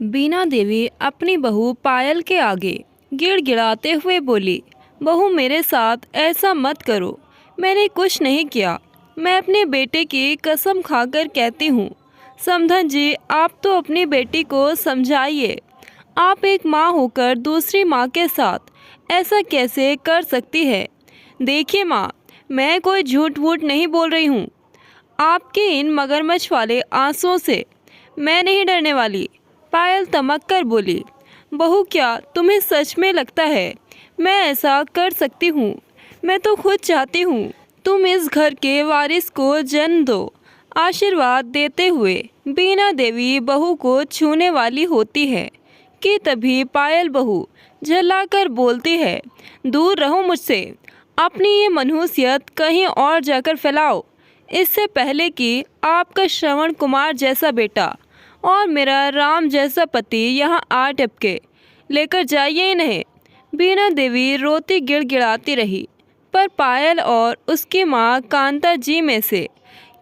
बीना देवी अपनी बहू पायल के आगे गिड़गिड़ाते हुए बोली, बहू मेरे साथ ऐसा मत करो। मैंने कुछ नहीं किया। मैं अपने बेटे की कसम खाकर कहती हूँ। समधन जी, आप तो अपनी बेटी को समझाइए। आप एक माँ होकर दूसरी माँ के साथ ऐसा कैसे कर सकती है? देखिए माँ, मैं कोई झूठ वूठ नहीं बोल रही हूँ। आपके इन मगरमच्छ वाले आंसुओं से मैं नहीं डरने वाली। पायल तमक कर बोली, बहू क्या तुम्हें सच में लगता है मैं ऐसा कर सकती हूँ? मैं तो खुद चाहती हूँ तुम इस घर के वारिस को जन्म दो। आशीर्वाद देते हुए बीना देवी बहू को छूने वाली होती है कि तभी पायल बहू झल्लाकर बोलती है, दूर रहो मुझसे। अपनी ये मनहूसियत कहीं और जाकर फैलाओ, इससे पहले कि आपका श्रवण कुमार जैसा बेटा और मेरा राम जैसा पति यहाँ आ टपके। लेकर जाइए इन्हें। बीना देवी रोती गिड़गिड़ाती रही, पर पायल और उसकी माँ कांता जी में से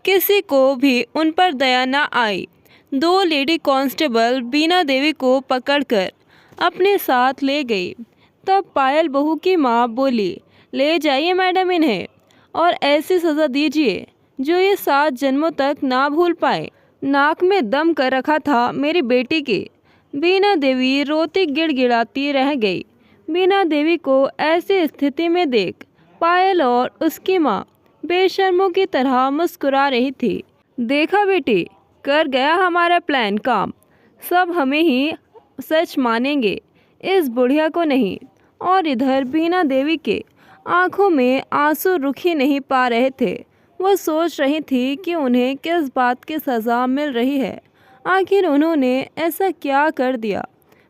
किसी को भी उन पर दया न आई। दो लेडी कांस्टेबल बीना देवी को पकड़कर अपने साथ ले गई। तब पायल बहू की माँ बोली, ले जाइए मैडम इन्हें, और ऐसी सज़ा दीजिए जो ये 7 जन्मों तक ना भूल पाए। नाक में दम कर रखा था मेरी बेटी के। बीना देवी रोती गिड़गिड़ाती रह गई। बीना देवी को ऐसी स्थिति में देख पायल और उसकी माँ बेशर्मों की तरह मुस्कुरा रही थी। देखा बेटी, कर गया हमारा प्लान काम। सब हमें ही सच मानेंगे, इस बुढ़िया को नहीं। और इधर बीना देवी के आंखों में आंसू रुक ही नहीं पा रहे थे। वो सोच रही थी कि उन्हें किस बात की सज़ा मिल रही है। आखिर उन्होंने ऐसा क्या कर दिया?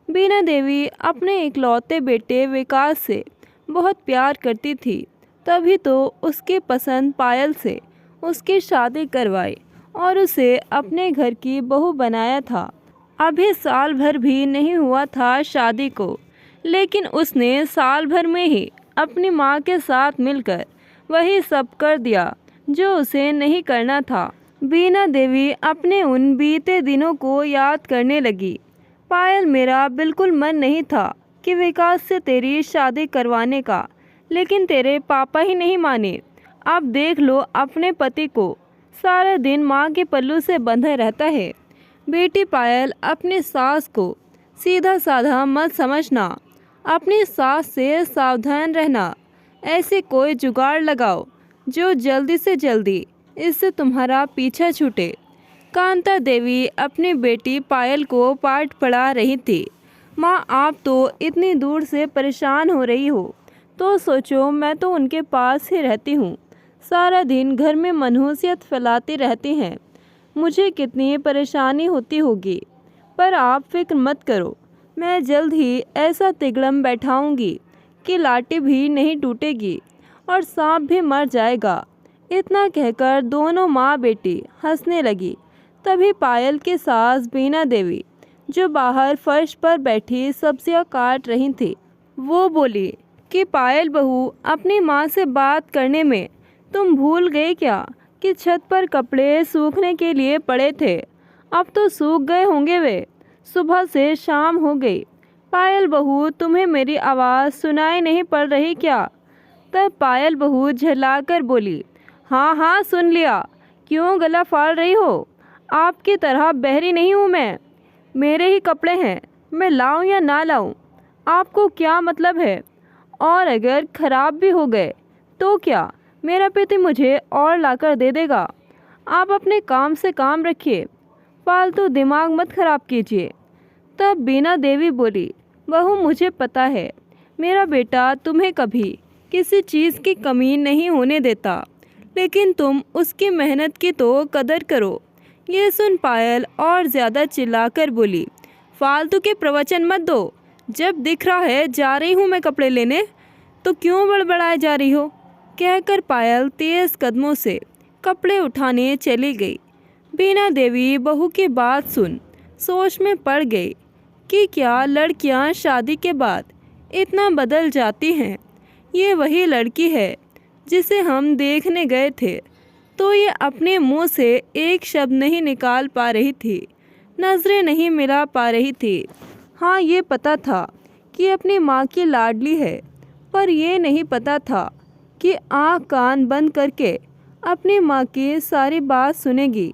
बीना देवी अपने इकलौते बेटे विकास से बहुत प्यार करती थी, तभी तो उसकी पसंद पायल से उसकी शादी करवाई और उसे अपने घर की बहू बनाया था। अभी साल भर भी नहीं हुआ था शादी को, लेकिन उसने साल भर में ही अपनी माँ के साथ मिलकर वही सब कर दिया जो उसे नहीं करना था। बीना देवी अपने उन बीते दिनों को याद करने लगी। पायल, मेरा बिल्कुल मन नहीं था कि विकास से तेरी शादी करवाने का, लेकिन तेरे पापा ही नहीं माने। अब देख लो अपने पति को, सारा दिन माँ के पल्लू से बंधा रहता है। बेटी पायल, अपनी सास को सीधा साधा मत समझना। अपनी सास से सावधान रहना। ऐसे कोई जुगाड़ लगाओ जो जल्दी से जल्दी इससे तुम्हारा पीछा छूटे। कांता देवी अपनी बेटी पायल को पाठ पढ़ा रही थी। माँ, आप तो इतनी दूर से परेशान हो रही हो तो सोचो मैं तो उनके पास ही रहती हूँ। सारा दिन घर में मनहूसियत फैलाती रहती हैं। मुझे कितनी परेशानी होती होगी, पर आप फिक्र मत करो। मैं जल्द ही ऐसा तिगड़म बैठाऊंगी कि लाठी भी नहीं टूटेगी और सांप भी मर जाएगा। इतना कहकर दोनों माँ बेटी हंसने लगी। तभी पायल की सास बीना देवी, जो बाहर फर्श पर बैठी सब्जियां काट रही थी, वो बोली कि पायल बहू, अपनी माँ से बात करने में तुम भूल गए क्या कि छत पर कपड़े सूखने के लिए पड़े थे? अब तो सूख गए होंगे वे। सुबह से शाम हो गई। पायल बहू, तुम्हें मेरी आवाज़ सुनाई नहीं पड़ रही क्या? तब पायल बहू झल्लाकर बोली, हाँ हाँ सुन लिया। क्यों गला फाड़ रही हो? आपकी तरह बहरी नहीं हूँ मैं। मेरे ही कपड़े हैं, मैं लाऊं या ना लाऊं, आपको क्या मतलब है? और अगर ख़राब भी हो गए तो क्या मेरा पति मुझे और लाकर दे देगा? आप अपने काम से काम रखिए, फालतू दिमाग मत खराब कीजिए। तब बीना देवी बोली, बहू मुझे पता है मेरा बेटा तुम्हें कभी किसी चीज़ की कमी नहीं होने देता, लेकिन तुम उसकी मेहनत की तो कदर करो। ये सुन पायल और ज़्यादा चिल्लाकर बोली, फालतू के प्रवचन मत दो। जब दिख रहा है जा रही हूँ मैं कपड़े लेने, तो क्यों बड़बड़ाए जा रही हो? कहकर पायल तेज़ कदमों से कपड़े उठाने चली गई। बीना देवी बहू की बात सुन सोच में पड़ गई कि क्या लड़कियां शादी के बाद इतना बदल जाती हैं। ये वही लड़की है जिसे हम देखने गए थे, तो ये अपने मुंह से एक शब्द नहीं निकाल पा रही थी। नज़रें नहीं मिला पा रही थी। हाँ, ये पता था कि अपनी माँ की लाडली है, पर यह नहीं पता था कि आँख कान बंद करके अपनी माँ की सारी बात सुनेगी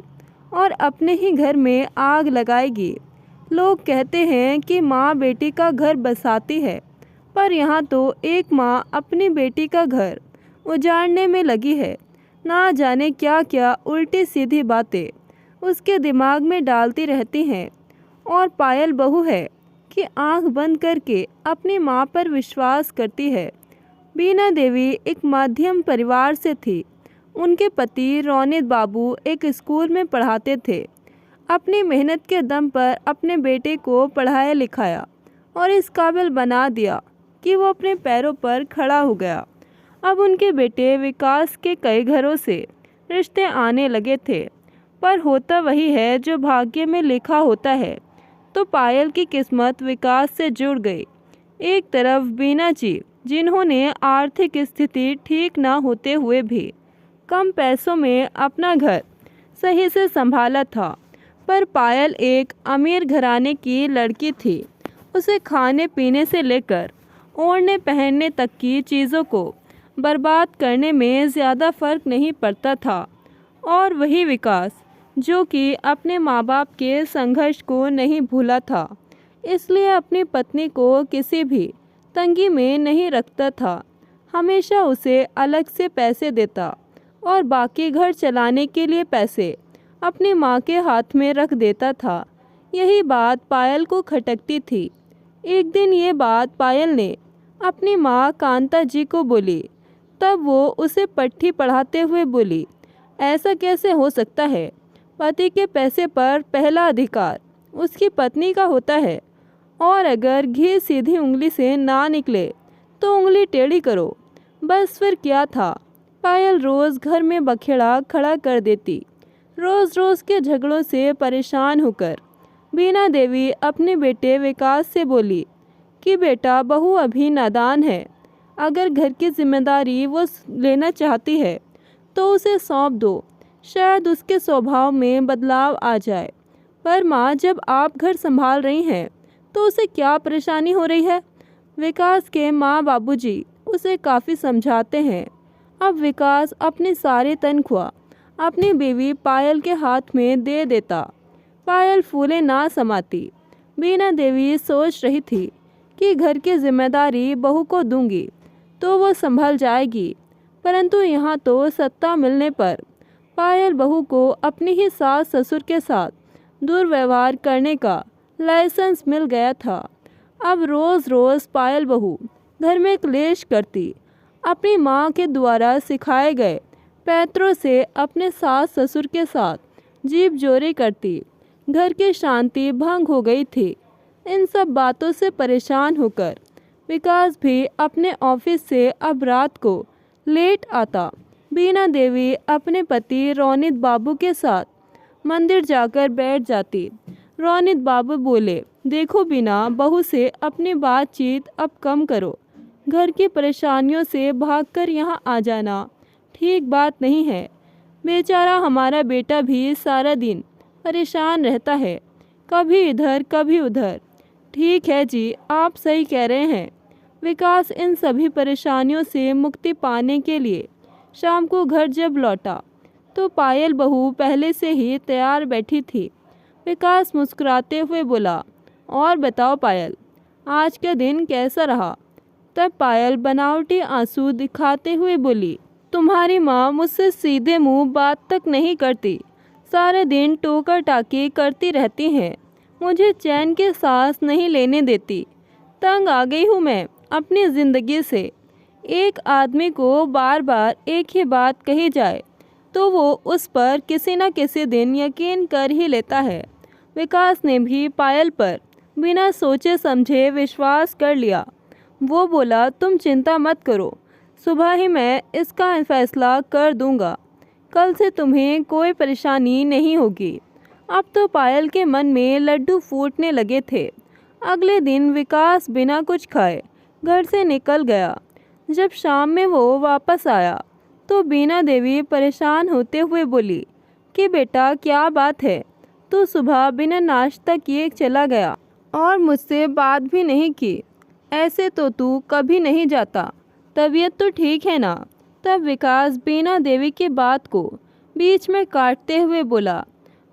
और अपने ही घर में आग लगाएगी। लोग कहते हैं कि माँ बेटी का घर बसाती है, पर यहाँ तो एक माँ अपनी बेटी का घर उजाड़ने में लगी है। ना जाने क्या क्या उल्टी सीधी बातें उसके दिमाग में डालती रहती हैं। और पायल बहू है कि आंख बंद करके अपनी माँ पर विश्वास करती है। बीना देवी एक मध्यम परिवार से थी। उनके पति रौनित बाबू एक स्कूल में पढ़ाते थे। अपनी मेहनत के दम पर अपने बेटे को पढ़ाया लिखाया और इस काबिल बना दिया कि वो अपने पैरों पर खड़ा हो गया। अब उनके बेटे विकास के कई घरों से रिश्ते आने लगे थे, पर होता वही है जो भाग्य में लिखा होता है। तो पायल की किस्मत विकास से जुड़ गई। एक तरफ बीना जी, जिन्होंने आर्थिक स्थिति ठीक ना होते हुए भी कम पैसों में अपना घर सही से संभाला था, पर पायल एक अमीर घराने की लड़की थी। उसे खाने पीने से लेकर ओढ़ने पहनने तक की चीज़ों को बर्बाद करने में ज़्यादा फर्क नहीं पड़ता था। और वही विकास, जो कि अपने माँ बाप के संघर्ष को नहीं भूला था, इसलिए अपनी पत्नी को किसी भी तंगी में नहीं रखता था। हमेशा उसे अलग से पैसे देता और बाकी घर चलाने के लिए पैसे अपनी माँ के हाथ में रख देता था। यही बात पायल को खटकती थी। एक दिन ये बात पायल ने अपनी माँ कांता जी को बोली। तब वो उसे पट्टी पढ़ाते हुए बोली, ऐसा कैसे हो सकता है? पति के पैसे पर पहला अधिकार उसकी पत्नी का होता है, और अगर घी सीधी उंगली से ना निकले तो उंगली टेढ़ी करो। बस फिर क्या था, पायल रोज़ घर में बखेड़ा खड़ा कर देती। रोज़ रोज़ के झगड़ों से परेशान होकर बीना देवी अपने बेटे विकास से बोली कि बेटा, बहू अभी नादान है। अगर घर की जिम्मेदारी वो लेना चाहती है तो उसे सौंप दो, शायद उसके स्वभाव में बदलाव आ जाए। पर माँ, जब आप घर संभाल रही हैं तो उसे क्या परेशानी हो रही है? विकास के माँ बाबूजी उसे काफ़ी समझाते हैं। अब विकास अपनी सारी तनख्वाह अपनी बीवी पायल के हाथ में दे देता। पायल फूले ना समाती। बीना देवी सोच रही थी कि घर की जिम्मेदारी बहू को दूंगी तो वो संभल जाएगी, परंतु यहाँ तो सत्ता मिलने पर पायल बहू को अपनी ही सास ससुर के साथ दुर्व्यवहार करने का लाइसेंस मिल गया था। अब रोज़ रोज़ पायल बहू घर में क्लेश करती। अपनी माँ के द्वारा सिखाए गए पैतरों से अपने सास ससुर के साथ जीभ जोरी करती। घर की शांति भंग हो गई थी। इन सब बातों से परेशान होकर विकास भी अपने ऑफिस से अब रात को लेट आता। बीना देवी अपने पति रौनित बाबू के साथ मंदिर जाकर बैठ जाती। रौनित बाबू बोले, देखो बीना, बहू से अपनी बातचीत अब कम करो। घर की परेशानियों से भागकर यहाँ आ जाना ठीक बात नहीं है। बेचारा हमारा बेटा भी सारा दिन परेशान रहता है, कभी इधर कभी उधर। ठीक है जी, आप सही कह रहे हैं। विकास इन सभी परेशानियों से मुक्ति पाने के लिए शाम को घर जब लौटा तो पायल बहू पहले से ही तैयार बैठी थी। विकास मुस्कुराते हुए बोला, और बताओ पायल, आज का दिन कैसा रहा? तब पायल बनावटी आंसू दिखाते हुए बोली, तुम्हारी माँ मुझसे सीधे मुंह बात तक नहीं करती, सारे दिन टोका टाकी करती रहती हैं, मुझे चैन की सांस नहीं लेने देती। तंग आ गई हूँ मैं अपनी ज़िंदगी से। एक आदमी को बार बार एक ही बात कही जाए तो वो उस पर किसी न किसी दिन यकीन कर ही लेता है। विकास ने भी पायल पर बिना सोचे समझे विश्वास कर लिया। वो बोला, तुम चिंता मत करो, सुबह ही मैं इसका फैसला कर दूंगा। कल से तुम्हें कोई परेशानी नहीं होगी। अब तो पायल के मन में लड्डू फूटने लगे थे। अगले दिन विकास बिना कुछ खाए घर से निकल गया। जब शाम में वो वापस आया तो बीना देवी परेशान होते हुए बोली कि बेटा, क्या बात है, तो सुबह बिना नाश्ता किए चला गया और मुझसे बात भी नहीं की। ऐसे तो तू कभी नहीं जाता, तबीयत तो ठीक है ना? तब विकास बीना देवी की बात को बीच में काटते हुए बोला,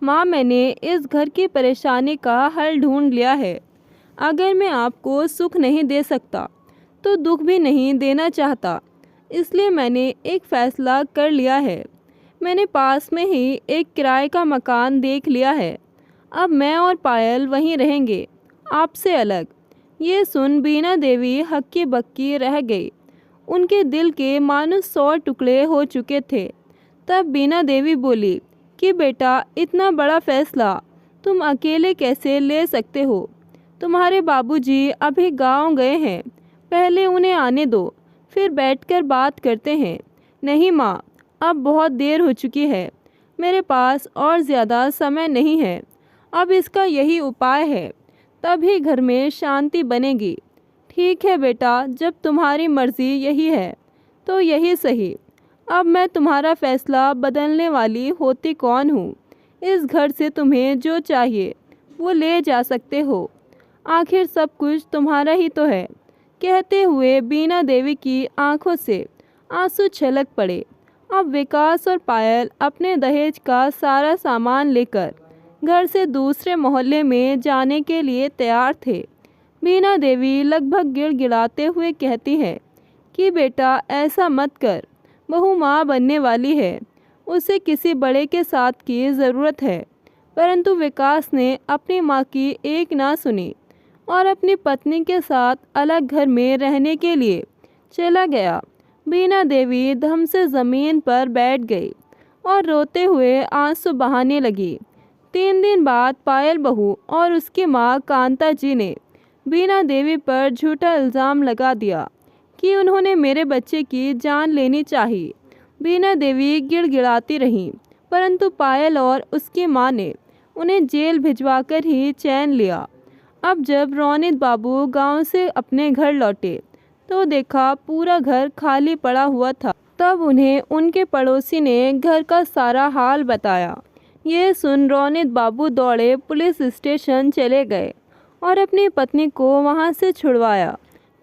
माँ, मैंने इस घर की परेशानी का हल ढूंढ लिया है। अगर मैं आपको सुख नहीं दे सकता तो दुख भी नहीं देना चाहता, इसलिए मैंने एक फ़ैसला कर लिया है। मैंने पास में ही एक किराए का मकान देख लिया है। अब मैं और पायल वहीं रहेंगे, आपसे अलग। ये सुन बीना देवी हक्की बक्की रह गई। उनके दिल के मानो 100 टुकड़े हो चुके थे। तब बीना देवी बोली कि बेटा, इतना बड़ा फैसला तुम अकेले कैसे ले सकते हो? तुम्हारे बाबूजी अभी गांव गए हैं, पहले उन्हें आने दो, फिर बैठकर बात करते हैं। नहीं माँ, अब बहुत देर हो चुकी है, मेरे पास और ज़्यादा समय नहीं है। अब इसका यही उपाय है, तभी घर में शांति बनेगी। ठीक है बेटा, जब तुम्हारी मर्ज़ी यही है तो यही सही। अब मैं तुम्हारा फ़ैसला बदलने वाली होती कौन हूँ? इस घर से तुम्हें जो चाहिए वो ले जा सकते हो, आखिर सब कुछ तुम्हारा ही तो है। कहते हुए बीना देवी की आंखों से आंसू छलक पड़े। अब विकास और पायल अपने दहेज का सारा सामान लेकर घर से दूसरे मोहल्ले में जाने के लिए तैयार थे। बीना देवी लगभग गिड़गिड़ाते हुए कहती है कि बेटा, ऐसा मत कर, बहू माँ बनने वाली है, उसे किसी बड़े के साथ की ज़रूरत है। परंतु विकास ने अपनी माँ की एक ना सुनी और अपनी पत्नी के साथ अलग घर में रहने के लिए चला गया। बीना देवी धम से ज़मीन पर बैठ गई और रोते हुए आंसू बहाने लगी। 3 दिन बाद पायल बहू और उसकी माँ कांता जी ने बीना देवी पर झूठा इल्ज़ाम लगा दिया कि उन्होंने मेरे बच्चे की जान लेनी चाहिए। बीना देवी गिड़गिड़ाती रहीं, परंतु पायल और उसकी माँ ने उन्हें जेल भिजवाकर ही चैन लिया। अब जब रौनित बाबू गांव से अपने घर लौटे तो देखा पूरा घर खाली पड़ा हुआ था। तब उन्हें उनके पड़ोसी ने घर का सारा हाल बताया। ये सुन रौनित बाबू दौड़े पुलिस स्टेशन चले गए और अपनी पत्नी को वहां से छुड़वाया।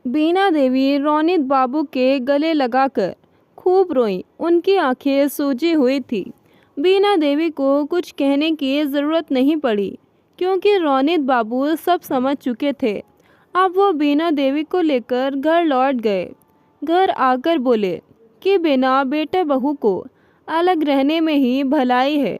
बीना देवी रौनित बाबू के गले लगाकर खूब रोईं। उनकी आंखें सूजी हुई थी। बीना देवी को कुछ कहने की ज़रूरत नहीं पड़ी, क्योंकि रौनित बाबू सब समझ चुके थे। अब वो बीना देवी को लेकर घर लौट गए। घर आकर बोले कि बिना बेटे बहू को अलग रहने में ही भलाई है,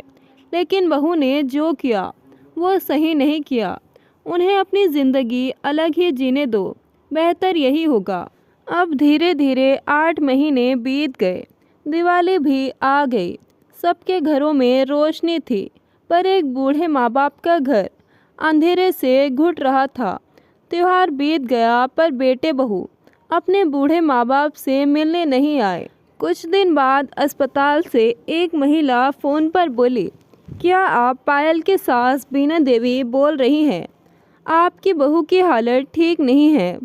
लेकिन बहू ने जो किया वो सही नहीं किया। उन्हें अपनी ज़िंदगी अलग ही जीने दो, बेहतर यही होगा। अब धीरे धीरे 8 महीने बीत गए। दिवाली भी आ गई। सबके घरों में रोशनी थी, पर एक बूढ़े माँ बाप का घर अंधेरे से घुट रहा था। त्योहार बीत गया, पर बेटे बहू अपने बूढ़े माँ बाप से मिलने नहीं आए। कुछ दिन बाद अस्पताल से एक महिला फ़ोन पर बोली, क्या आप पायल की सास बीना देवी बोल रही हैं? आपकी बहू की हालत ठीक नहीं है।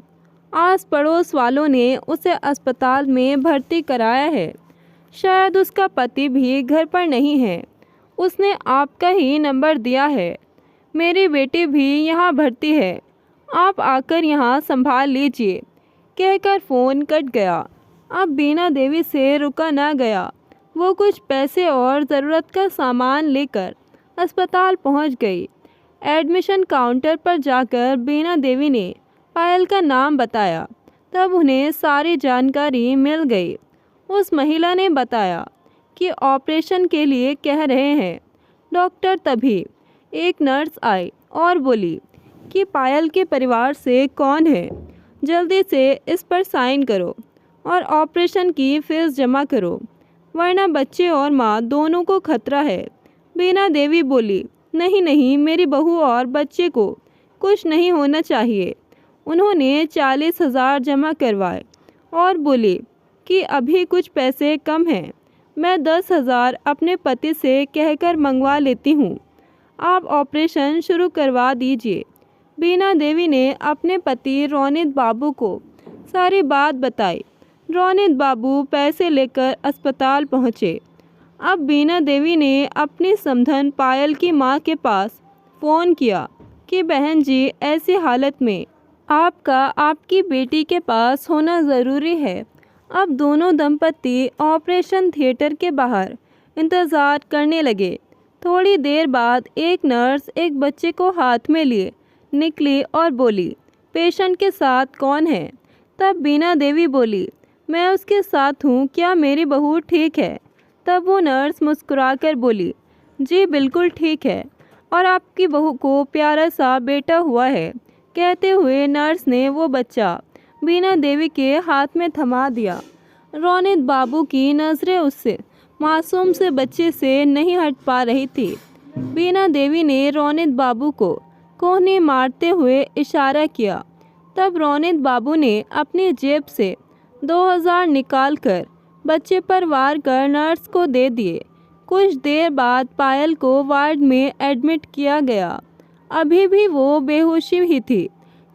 आस पड़ोस वालों ने उसे अस्पताल में भर्ती कराया है। शायद उसका पति भी घर पर नहीं है, उसने आपका ही नंबर दिया है। मेरी बेटी भी यहाँ भर्ती है, आप आकर यहाँ संभाल लीजिए। कहकर फ़ोन कट गया। अब बीना देवी से रुका ना गया। वो कुछ पैसे और ज़रूरत का सामान लेकर अस्पताल पहुँच गई। एडमिशन काउंटर पर जाकर बीना देवी ने पायल का नाम बताया। तब उन्हें सारी जानकारी मिल गई। उस महिला ने बताया कि ऑपरेशन के लिए कह रहे हैं डॉक्टर। तभी एक नर्स आई और बोली कि पायल के परिवार से कौन है, जल्दी से इस पर साइन करो और ऑपरेशन की फीस जमा करो, वरना बच्चे और माँ दोनों को खतरा है। बीना देवी बोली, नहीं नहीं, मेरी बहू और बच्चे को कुछ नहीं होना चाहिए। उन्होंने 40,000 जमा करवाए और बोली कि अभी कुछ पैसे कम हैं, मैं 10,000 अपने पति से कहकर मंगवा लेती हूँ, आप ऑपरेशन शुरू करवा दीजिए। बीना देवी ने अपने पति रौनित बाबू को सारी बात बताई। रौनित बाबू पैसे लेकर अस्पताल पहुँचे। अब बीना देवी ने अपनी समधन पायल की माँ के पास फ़ोन किया कि बहन जी ऐसी हालत में आपका आपकी बेटी के पास होना ज़रूरी है। अब दोनों दंपति ऑपरेशन थिएटर के बाहर इंतज़ार करने लगे। थोड़ी देर बाद एक नर्स एक बच्चे को हाथ में लिए निकली और बोली, पेशेंट के साथ कौन है? तब बीना देवी बोली, मैं उसके साथ हूँ, क्या मेरी बहू ठीक है? तब वो नर्स मुस्कुराकर बोली, जी बिल्कुल ठीक है और आपकी बहू को प्यारा सा बेटा हुआ है। कहते हुए नर्स ने वो बच्चा बीना देवी के हाथ में थमा दिया। रोनित बाबू की नज़रें उससे मासूम से बच्चे से नहीं हट पा रही थी। बीना देवी ने रोनित बाबू को कोहनी मारते हुए इशारा किया। तब रोनित बाबू ने अपनी जेब से 2000 निकालकर बच्चे पर वार कर नर्स को दे दिए। कुछ देर बाद पायल को वार्ड में एडमिट किया गया। अभी भी वो बेहोशी ही थी।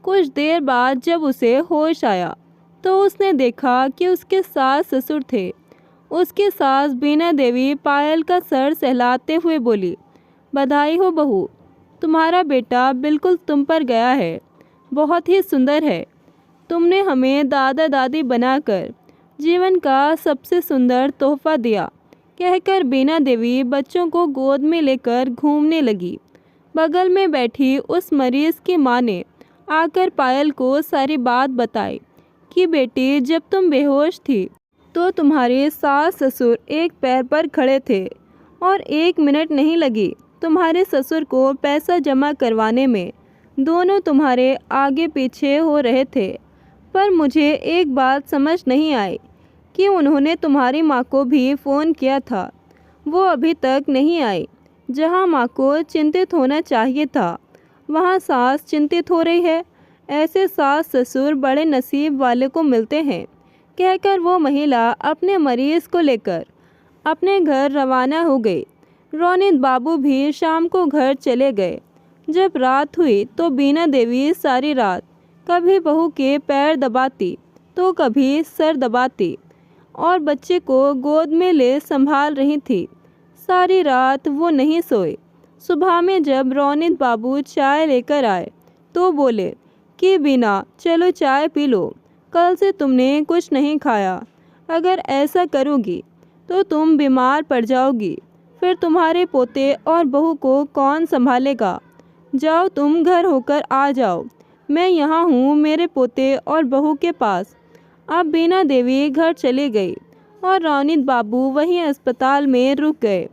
कुछ देर बाद जब उसे होश आया तो उसने देखा कि उसके सास ससुर थे। उसकी सास बीना देवी पायल का सर सहलाते हुए बोली, बधाई हो बहू, तुम्हारा बेटा बिल्कुल तुम पर गया है, बहुत ही सुंदर है। तुमने हमें दादा दादी बनाकर जीवन का सबसे सुंदर तोहफा दिया। कहकर बीना देवी बच्चों को गोद में लेकर घूमने लगी। बगल में बैठी उस मरीज़ की माँ ने आकर पायल को सारी बात बताई कि बेटी जब तुम बेहोश थी तो तुम्हारे सास ससुर एक पैर पर खड़े थे और 1 मिनट नहीं लगी तुम्हारे ससुर को पैसा जमा करवाने में। दोनों तुम्हारे आगे पीछे हो रहे थे, पर मुझे एक बात समझ नहीं आई कि उन्होंने तुम्हारी माँ को भी फ़ोन किया था, वो अभी तक नहीं आई। जहाँ माँ को चिंतित होना चाहिए था वहाँ सास चिंतित हो रही है। ऐसे सास ससुर बड़े नसीब वाले को मिलते हैं। कहकर वो महिला अपने मरीज़ को लेकर अपने घर रवाना हो गई। रोनित बाबू भी शाम को घर चले गए। जब रात हुई तो बीना देवी सारी रात कभी बहू के पैर दबाती तो कभी सर दबाती और बच्चे को गोद में ले संभाल रही थी। सारी रात वो नहीं सोए। सुबह में जब रोनित बाबू चाय लेकर आए तो बोले कि बीना चलो चाय पी लो, कल से तुमने कुछ नहीं खाया। अगर ऐसा करोगी तो तुम बीमार पड़ जाओगी, फिर तुम्हारे पोते और बहू को कौन संभालेगा? जाओ तुम घर होकर आ जाओ, मैं यहाँ हूँ मेरे पोते और बहू के पास। अब बीना देवी घर चली गई और रोनित बाबू वहीं अस्पताल में रुक गए।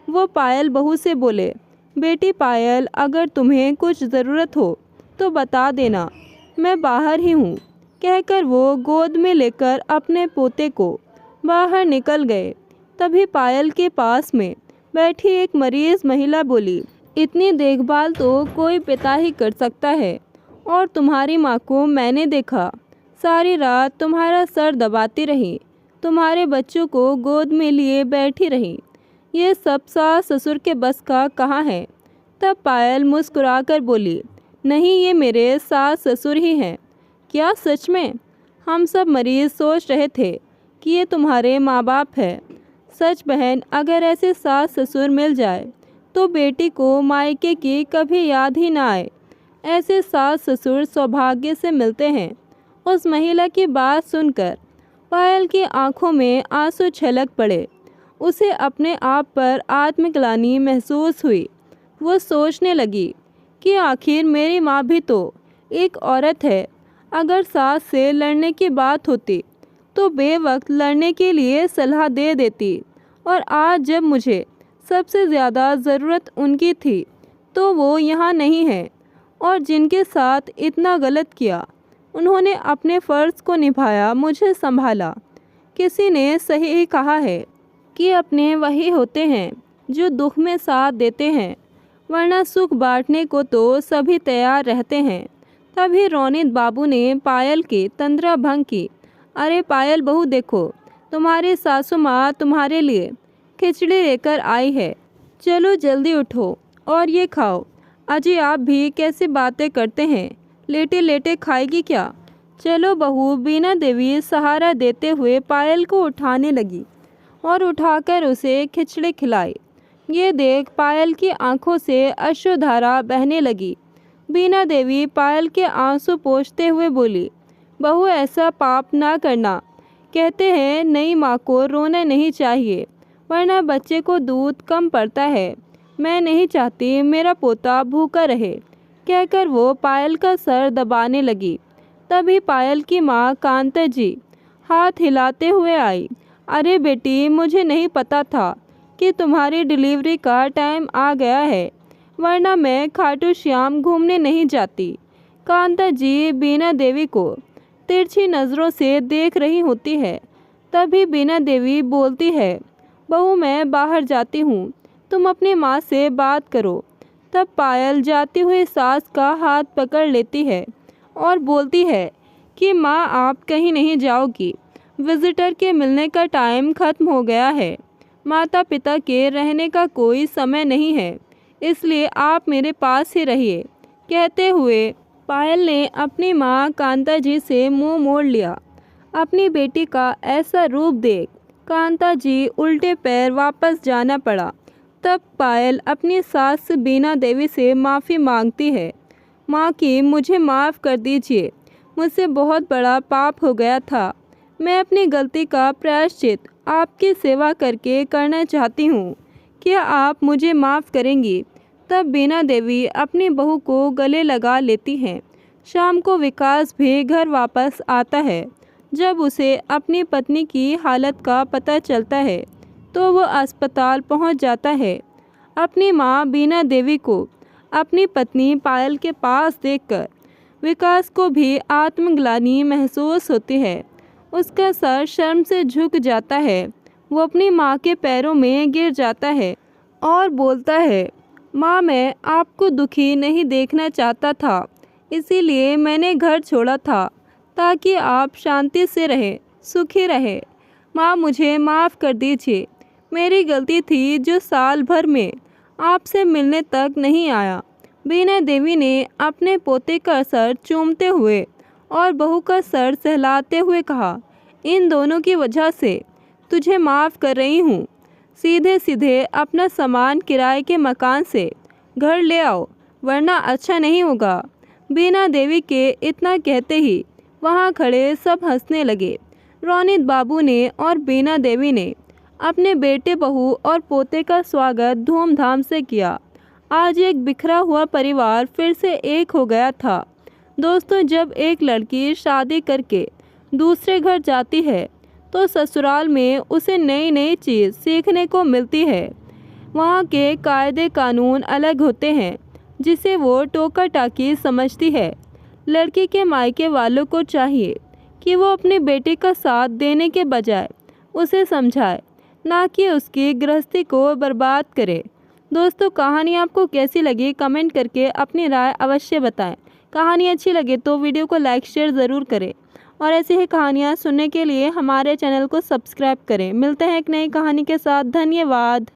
वो पायल बहू से बोले, बेटी पायल अगर तुम्हें कुछ ज़रूरत हो तो बता देना, मैं बाहर ही हूँ। कहकर वो गोद में लेकर अपने पोते को बाहर निकल गए। तभी पायल के पास में बैठी एक मरीज़ महिला बोली, इतनी देखभाल तो कोई पिता ही कर सकता है और तुम्हारी माँ को मैंने देखा, सारी रात तुम्हारा सर दबाती रही, तुम्हारे बच्चों को गोद में लिए बैठी रही। ये सब सास ससुर के बस का कहाँ है? तब पायल मुस्कुराकर बोली, नहीं ये मेरे सास ससुर ही हैं। क्या सच में? हम सब मरीज़ सोच रहे थे कि ये तुम्हारे माँ बाप है। सच बहन, अगर ऐसे सास ससुर मिल जाए तो बेटी को मायके की कभी याद ही ना आए। ऐसे सास ससुर सौभाग्य से मिलते हैं। उस महिला की बात सुनकर पायल की आंखों में आंसू छलक पड़े। उसे अपने आप पर आत्मग्लानि महसूस हुई। वो सोचने लगी कि आखिर मेरी माँ भी तो एक औरत है। अगर सास से लड़ने की बात होती तो बेवक्त लड़ने के लिए सलाह दे देती, और आज जब मुझे सबसे ज़्यादा ज़रूरत उनकी थी तो वो यहाँ नहीं है। और जिनके साथ इतना गलत किया उन्होंने अपने फ़र्ज़ को निभाया, मुझे संभाला। किसी ने सही ही कहा है कि अपने वही होते हैं जो दुख में साथ देते हैं, वरना सुख बांटने को तो सभी तैयार रहते हैं। तभी रोनित बाबू ने पायल की तंद्रा भंग की। अरे पायल बहू देखो, तुम्हारी सासू माँ तुम्हारे लिए खिचड़ी लेकर आई है, चलो जल्दी उठो और ये खाओ। अजी आप भी कैसी बातें करते हैं, लेटे लेटे खाएगी क्या? चलो बहू। बीना देवी सहारा देते हुए पायल को उठाने लगी और उठाकर उसे खिचड़ी खिलाई। ये देख पायल की आंखों से अश्रुधारा बहने लगी। बीना देवी पायल के आंसू पोंछते हुए बोली, बहू ऐसा पाप ना करना। कहते हैं नई माँ को रोना नहीं चाहिए, वरना बच्चे को दूध कम पड़ता है। मैं नहीं चाहती मेरा पोता भूखा रहे। कहकर वो पायल का सर दबाने लगी। तभी पायल की माँ कांता जी हाथ हिलाते हुए आई। अरे बेटी, मुझे नहीं पता था कि तुम्हारी डिलीवरी का टाइम आ गया है, वरना मैं खाटू श्याम घूमने नहीं जाती। कांता जी बीना देवी को तिरछी नज़रों से देख रही होती है। तभी बीना देवी बोलती है, बहू मैं बाहर जाती हूँ, तुम अपनी माँ से बात करो। तब पायल जाती हुई सास का हाथ पकड़ लेती है और बोलती है कि माँ आप कहीं नहीं जाओगी, विजिटर के मिलने का टाइम ख़त्म हो गया है। माता पिता के रहने का कोई समय नहीं है, इसलिए आप मेरे पास ही रहिए। कहते हुए पायल ने अपनी माँ कांता जी से मुंह मोड़ लिया। अपनी बेटी का ऐसा रूप देख कांता जी उल्टे पैर वापस जाना पड़ा। तब पायल अपनी सास बीना देवी से माफ़ी मांगती है। माँ की मुझे माफ़ कर दीजिए, मुझसे बहुत बड़ा पाप हो गया था। मैं अपनी गलती का प्रायश्चित आपकी सेवा करके करना चाहती हूँ। क्या आप मुझे माफ़ करेंगी? तब बीना देवी अपनी बहू को गले लगा लेती हैं। शाम को विकास भी घर वापस आता है। जब उसे अपनी पत्नी की हालत का पता चलता है तो वो अस्पताल पहुंच जाता है। अपनी मां बीना देवी को अपनी पत्नी पायल के पास देखकर विकास को भी आत्मग्लानि महसूस होती है। उसका सर शर्म से झुक जाता है। वो अपनी मां के पैरों में गिर जाता है और बोलता है, माँ मैं आपको दुखी नहीं देखना चाहता था, इसीलिए मैंने घर छोड़ा था ताकि आप शांति से रहे, सुखी रहे। माँ मुझे माफ़ कर दीजिए, मेरी गलती थी जो साल भर में आपसे मिलने तक नहीं आया। बीना देवी ने अपने पोते का सर चूमते हुए और बहू का सर सहलाते हुए कहा, इन दोनों की वजह से तुझे माफ़ कर रही हूँ। सीधे सीधे अपना सामान किराए के मकान से घर ले आओ, वरना अच्छा नहीं होगा। बीना देवी के इतना कहते ही वहाँ खड़े सब हंसने लगे। रोनित बाबू ने और बीना देवी ने अपने बेटे बहू और पोते का स्वागत धूमधाम से किया। आज एक बिखरा हुआ परिवार फिर से एक हो गया था। दोस्तों, जब एक लड़की शादी करके दूसरे घर जाती है तो ससुराल में उसे नई नई चीज़ सीखने को मिलती है। वहाँ के कायदे कानून अलग होते हैं, जिसे वो टोका टाकी समझती है। लड़की के मायके वालों को चाहिए कि वो अपने बेटे का साथ देने के बजाय उसे समझाए, ना कि उसकी गृहस्थी को बर्बाद करे। दोस्तों, कहानी आपको कैसी लगी कमेंट करके अपनी राय अवश्य बताएं। कहानी अच्छी लगे तो वीडियो को लाइक शेयर ज़रूर करें और ऐसी ही कहानियाँ सुनने के लिए हमारे चैनल को सब्सक्राइब करें। मिलते हैं एक नई कहानी के साथ। धन्यवाद।